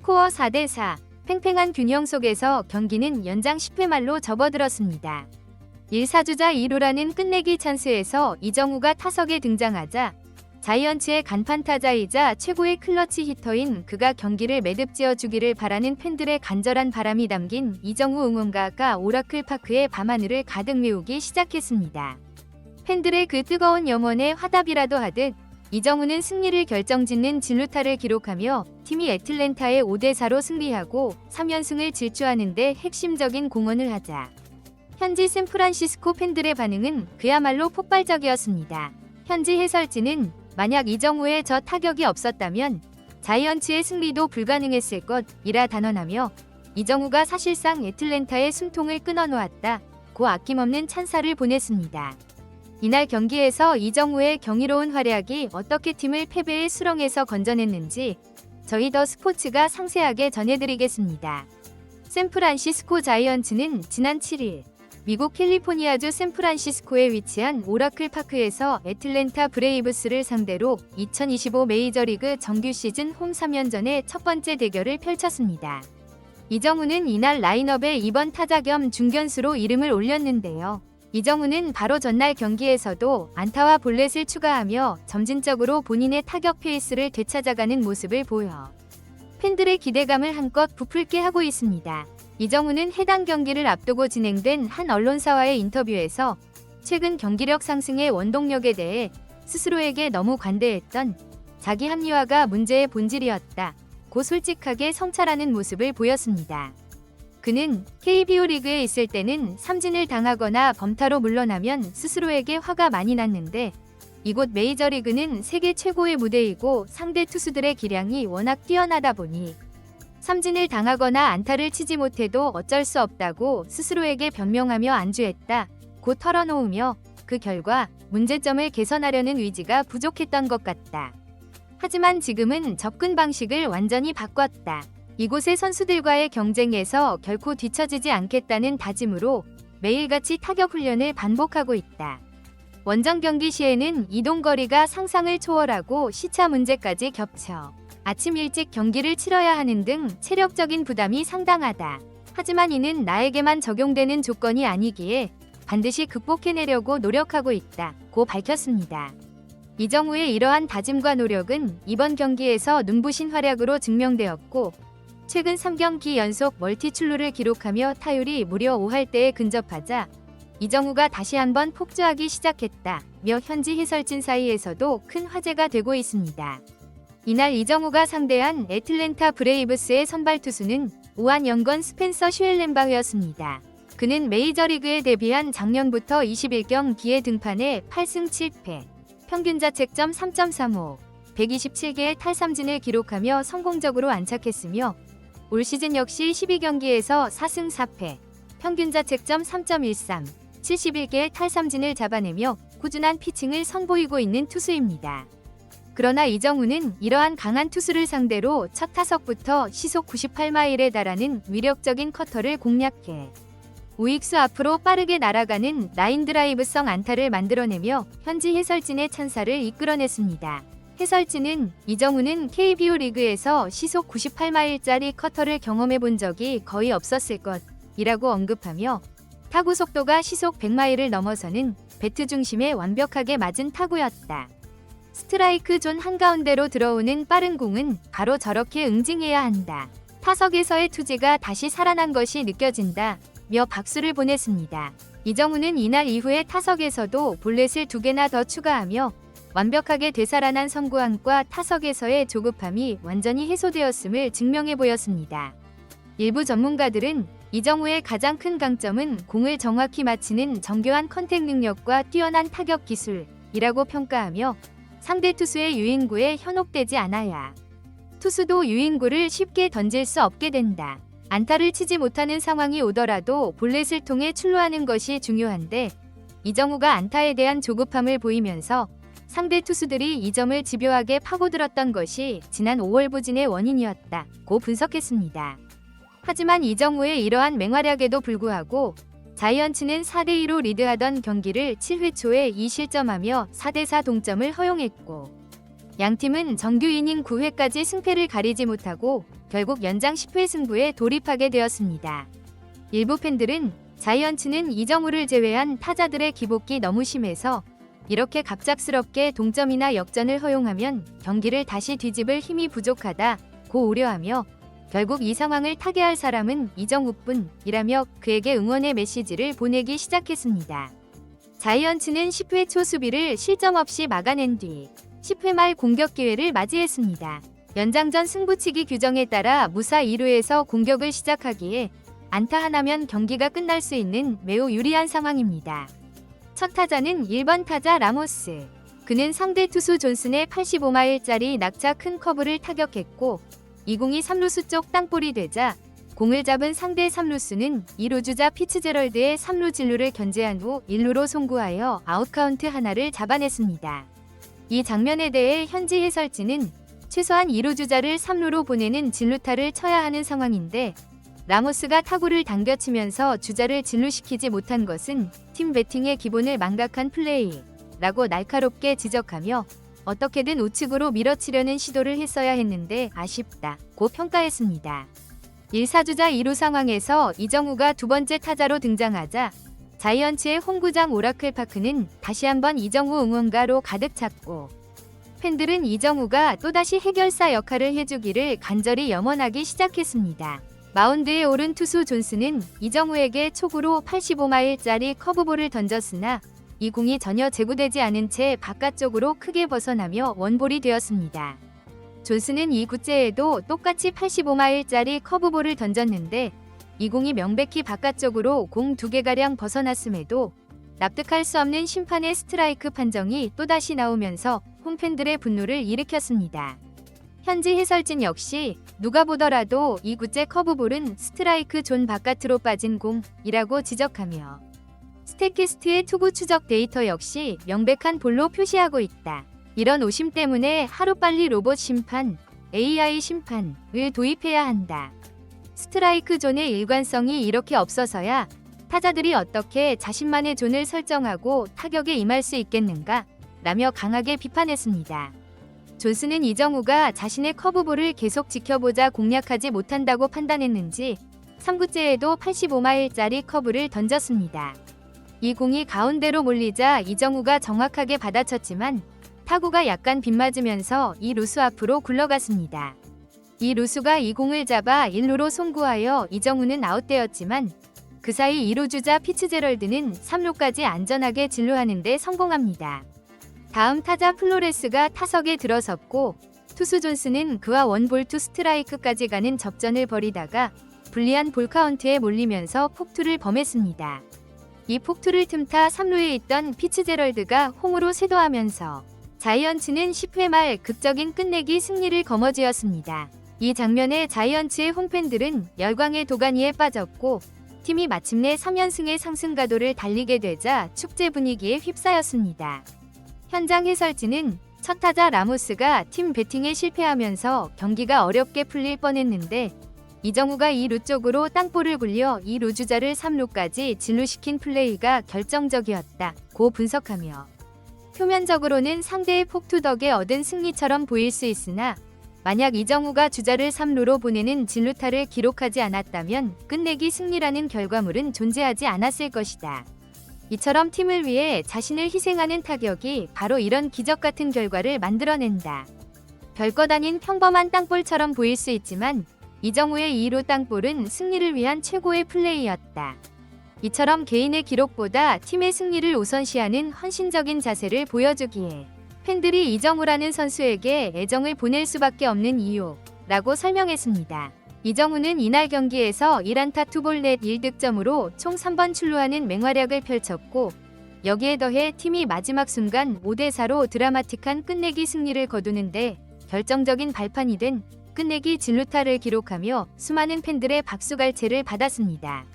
스코어 4대4, 팽팽한 균형 속에서 경기는 연장 10회 말로 접어들었습니다. 1사주자 2루라는 끝내기 찬스에서 이정우가 타석에 등장하자 자이언츠의 간판 타자이자 최고의 클러치 히터인 그가 경기를 매듭지어 주기를 바라는 팬들의 간절한 바람이 담긴 이정우 응원가가 오라클 파크의 밤하늘을 가득 메우기 시작했습니다. 팬들의 그 뜨거운 영혼에 화답이라도 하듯 이정우는 승리를 결정짓는 진루타를 기록하며 팀이 애틀랜타에 5대4로 승리하고 3연승을 질주하는 데 핵심적인 공헌을 하자 현지 샌프란시스코 팬들의 반응은 그야말로 폭발적이었습니다. 현지 해설진은 만약 이정우의 저 타격이 없었다면 자이언츠의 승리도 불가능했을 것이라 단언하며 이정우가 사실상 애틀랜타의 숨통을 끊어놓았다 고 아낌없는 찬사를 보냈습니다. 이날 경기에서 이정우의 경이로운 활약이 어떻게 팀을 패배의 수렁에서 건져냈는지 저희 더 스포츠가 상세하게 전해드리겠습니다. 샌프란시스코 자이언츠는 지난 7일 미국 캘리포니아주 샌프란시스코에 위치한 오라클 파크에서 애틀랜타 브레이브스를 상대로 2025 메이저리그 정규 시즌 홈 3연전의 첫 번째 대결을 펼쳤습니다. 이정우는 이날 라인업에 2번 타자 겸 중견수로 이름을 올렸는데요. 이정우는 바로 전날 경기에서도 안타와 볼넷을 추가하며 점진적으로 본인의 타격 페이스를 되찾아가는 모습을 보여 팬들의 기대감을 한껏 부풀게 하고 있습니다. 이정우는 해당 경기를 앞두고 진행된 한 언론사와의 인터뷰에서 최근 경기력 상승의 원동력에 대해 스스로에게 너무 관대했던 자기 합리화가 문제의 본질이었다 고 솔직하게 성찰하는 모습을 보였습니다. 그는 KBO 리그에 있을 때는 삼진을 당하거나 범타로 물러나면 스스로에게 화가 많이 났는데 이곳 메이저리그는 세계 최고의 무대이고 상대 투수들의 기량이 워낙 뛰어나다 보니 삼진을 당하거나 안타를 치지 못해도 어쩔 수 없다고 스스로에게 변명하며 안주했다 고 털어놓으며 그 결과 문제점을 개선하려는 의지가 부족했던 것 같다. 하지만 지금은 접근 방식을 완전히 바꿨다. 이곳의 선수들과의 경쟁에서 결코 뒤처지지 않겠다는 다짐으로 매일같이 타격 훈련을 반복하고 있다. 원정 경기 시에는 이동 거리가 상상을 초월하고 시차 문제까지 겹쳐 아침 일찍 경기를 치러야 하는 등 체력적인 부담이 상당하다. 하지만 이는 나에게만 적용되는 조건이 아니기에 반드시 극복해내려고 노력하고 있다 고 밝혔습니다. 이정우의 이러한 다짐과 노력은 이번 경기에서 눈부신 활약으로 증명되었고 최근 3경기 연속 멀티 출루를 기록하며 타율이 무려 5할대에 근접하자 이정우가 다시 한번 폭주하기 시작했다며 현지 해설진 사이에서도 큰 화제가 되고 있습니다. 이날 이정우가 상대한 애틀랜타 브레이브스의 선발 투수는 우한 연건 스펜서 슈엘렌바흐였습니다. 그는 메이저리그에 데뷔한 작년부터 21경기에 등판해 8승 7패, 평균 자책점 3.35, 127개의 탈삼진을 기록하며 성공적으로 안착했으며 올 시즌 역시 12경기에서 4승 4패, 평균 자책점 3.13, 71개의 탈삼진을 잡아내며 꾸준한 피칭을 선보이고 있는 투수입니다. 그러나 이정우는 이러한 강한 투수를 상대로 첫 타석부터 시속 98마일에 달하는 위력적인 커터를 공략해 우익수 앞으로 빠르게 날아가는 라인 드라이브성 안타를 만들어내며 현지 해설진의 찬사를 이끌어냈습니다. 해설진은 이정우는 KBO 리그에서 시속 98마일짜리 커터를 경험해 본 적이 거의 없었을 것이라고 언급하며 타구 속도가 시속 100마일을 넘어서는 배트 중심에 완벽하게 맞은 타구였다. 스트라이크 존 한가운데로 들어오는 빠른 공은 바로 저렇게 응징해야 한다. 타석에서의 투지가 다시 살아난 것이 느껴진다 며 박수를 보냈습니다. 이정우는 이날 이후에 타석에서도 볼넷을 2개나 더 추가하며 완벽하게 되살아난 선구안과 타석에서의 조급함이 완전히 해소되었음을 증명해 보였습니다. 일부 전문가들은 이정우의 가장 큰 강점은 공을 정확히 맞히는 정교한 컨택 능력과 뛰어난 타격 기술이라고 평가하며 상대 투수의 유인구에 현혹되지 않아야 투수도 유인구를 쉽게 던질 수 없게 된다. 안타를 치지 못하는 상황이 오더라도 볼넷을 통해 출루하는 것이 중요한데 이정우가 안타에 대한 조급함을 보이면서 상대 투수들이 이 점을 집요하게 파고들었던 것이 지난 5월 부진의 원인이었다고 분석했습니다. 하지만 이정우의 이러한 맹활약에도 불구하고 자이언츠는 4대2로 리드하던 경기를 7회 초에 2실점하며 4대4 동점을 허용했고 양팀은 정규 이닝 9회까지 승패를 가리지 못하고 결국 연장 10회 승부에 돌입하게 되었습니다. 일부 팬들은 자이언츠는 이정우를 제외한 타자들의 기복기 너무 심해서 이렇게 갑작스럽게 동점이나 역전을 허용하면 경기를 다시 뒤집을 힘이 부족하다고 우려하며 결국 이 상황을 타개할 사람은 이정우뿐이라며 그에게 응원의 메시지를 보내기 시작했습니다. 자이언츠는 10회 초 수비를 실점 없이 막아낸 뒤 10회 말 공격 기회를 맞이했습니다. 연장전 승부치기 규정에 따라 무사 2루에서 공격을 시작하기에 안타 하나면 경기가 끝날 수 있는 매우 유리한 상황입니다. 첫 타자는 1번 타자 라모스. 그는 상대 투수 존슨의 85마일짜리 낙차 큰 커브를 타격했고 이 공이 3루수 쪽 땅볼이 되자 공을 잡은 상대 3루수는 2루 주자 피츠제럴드의 3루 진루를 견제한 후 1루로 송구하여 아웃카운트 하나를 잡아냈습니다. 이 장면에 대해 현지 해설진은 최소한 2루 주자를 3루로 보내는 진루타를 쳐야 하는 상황인데 라모스가 타구를 당겨치면서 주자를 진루시키지 못한 것은 팀 배팅의 기본을 망각한 플레이라고 날카롭게 지적하며 어떻게든 우측으로 밀어치려는 시도를 했어야 했는데 아쉽다고 평가했습니다. 1사주자 2루 상황에서 이정우가 두 번째 타자로 등장하자 자이언츠의 홈구장 오라클파크는 다시 한번 이정우 응원가로 가득 찼고 팬들은 이정우가 또다시 해결사 역할을 해주기를 간절히 염원하기 시작했습니다. 마운드에 오른 투수 존슨은 이정우에게 초구로 85마일짜리 커브볼을 던졌으나 이 공이 전혀 제구되지 않은 채 바깥쪽으로 크게 벗어나며 원볼이 되었습니다. 존슨은 이 구째에도 똑같이 85마일짜리 커브볼을 던졌는데 이 공이 명백히 바깥쪽으로 공 2개가량 벗어났음에도 납득할 수 없는 심판의 스트라이크 판정이 또다시 나오면서 홈팬들의 분노를 일으켰습니다. 현지 해설진 역시 누가 보더라도 이 구째 커브볼은 스트라이크 존 바깥으로 빠진 공이라고 지적하며 스태키스트의 투구 추적 데이터 역시 명백한 볼로 표시하고 있다. 이런 오심 때문에 하루빨리 로봇 심판, AI 심판을 도입해야 한다. 스트라이크 존의 일관성이 이렇게 없어서야 타자들이 어떻게 자신만의 존을 설정하고 타격에 임할 수 있겠는가? 라며 강하게 비판했습니다. 존슨은 이정우가 자신의 커브볼을 계속 지켜보자 공략하지 못한다고 판단했는지 3구째에도 85마일짜리 커브를 던졌습니다. 이 공이 가운데로 몰리자 이정우가 정확하게 받아쳤지만 타구가 약간 빗맞으면서 이 루수 앞으로 굴러갔습니다. 이 루수가 이 공을 잡아 1루로 송구하여 이정우는 아웃되었지만 그 사이 2루 주자 피츠제럴드는 3루까지 안전하게 진루하는 데 성공합니다. 다음 타자 플로레스가 타석에 들어섰고 투수 존슨은 그와 원볼 투 스트라이크까지 가는 접전을 벌이다가 불리한 볼카운트에 몰리면서 폭투를 범했습니다. 이 폭투를 틈타 3루에 있던 피츠제럴드가 홈으로 쇄도하면서 자이언츠는 10회 말 극적인 끝내기 승리를 거머쥐었습니다. 이 장면에 자이언츠의 홈팬들은 열광의 도가니에 빠졌고 팀이 마침내 3연승의 상승가도를 달리게 되자 축제 분위기에 휩싸였습니다. 현장 해설진은 첫 타자 라모스가 팀 배팅에 실패하면서 경기가 어렵게 풀릴 뻔했는데 이정우가 2루 쪽으로 땅볼을 굴려 2루 주자를 3루까지 진루시킨 플레이가 결정적이었다고 분석하며 표면적으로는 상대의 폭투 덕에 얻은 승리처럼 보일 수 있으나 만약 이정우가 주자를 3루로 보내는 진루타를 기록하지 않았다면 끝내기 승리라는 결과물은 존재하지 않았을 것이다. 이처럼 팀을 위해 자신을 희생하는 타격이 바로 이런 기적 같은 결과를 만들어낸다. 별것 아닌 평범한 땅볼처럼 보일 수 있지만 이정우의 2루 땅볼은 승리를 위한 최고의 플레이였다. 이처럼 개인의 기록보다 팀의 승리를 우선시하는 헌신적인 자세를 보여주기에 팬들이 이정우라는 선수에게 애정을 보낼 수밖에 없는 이유라고 설명했습니다. 이정우는 이날 경기에서 1안타 투볼 넷 1득점으로 총 3번 출루하는 맹활약을 펼쳤고 여기에 더해 팀이 마지막 순간 5대4로 드라마틱한 끝내기 승리를 거두는데 결정적인 발판이 된 끝내기 진루타를 기록하며 수많은 팬들의 박수갈채를 받았습니다.